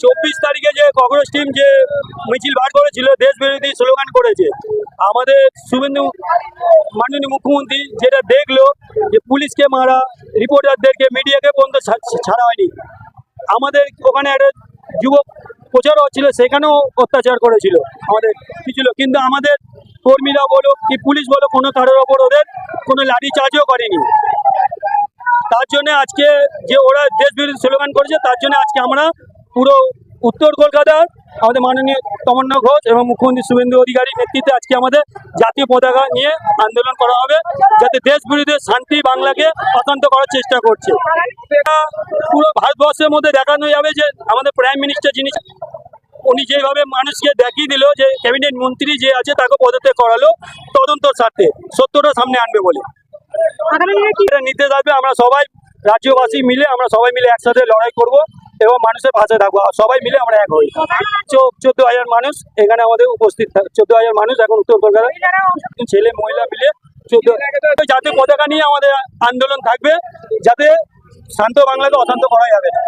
24 তারিখে যে কংগ্রেস টিম যে মিছিল বার করেছিল, দেশ বিরোধী স্লোগান করেছে, আমাদের শুভেন্দু মাননীয় মুখ্যমন্ত্রী যেটা দেখলো যে পুলিশকে মারা, রিপোর্টারদেরকে, মিডিয়াকে পর্যন্ত ছাড়া হয়নি। আমাদের ওখানে একটা যুবক প্রচার হচ্ছিল, সেখানেও অত্যাচার করেছিল আমাদের কিছু লোক, কিন্তু আমাদের কর্মীরা বলো কি পুলিশ বলো কোনো কারোর ওপর ওদের কোনো লাঠি চার্জও করেনি। তার জন্য আজকে যে ওরা দেশ বিরোধী স্লোগান করেছে, তার জন্য আজকে আমরা পুরো উত্তর কলকাতার আমাদের মাননীয় তমন্না ঘোষ এবং মুখ্যমন্ত্রী শুভেন্দু অধিকারীর নেতৃত্বে আজকে আমাদের জাতীয় পতাকা নিয়ে আন্দোলন করা হবে, যাতে দেশ বিরোধী শান্তি বাংলাকে অশান্ত করার চেষ্টা করছে। এটা পুরো ভারতবর্ষের মধ্যে দেখানো যাবে যে আমাদের প্রাইম মিনিস্টার যিনি, উনি যেভাবে মানুষকে দেখিয়ে দিল যে ক্যাবিনেট মন্ত্রী যে আছে তাকে পদত্যাগ করালো তদন্তর স্বার্থে, সত্যটা সামনে আনবে বলে নিতে যাবে। আমরা সবাই রাজ্যবাসী মিলে, আমরা সবাই মিলে একসাথে লড়াই করব এবং মানুষের পাশে থাকবো, আর সবাই মিলে আমরা এক হই। 14,000 মানুষ এখানে আমাদের উপস্থিত, 14,000 মানুষ এখন উত্তর কলকাতায়, ছেলে মহিলা মিলে 14 জাতীয় পতাকা নিয়ে আমাদের আন্দোলন থাকবে, যাতে শান্ত বাংলাকে অশান্ত করা যাবে না।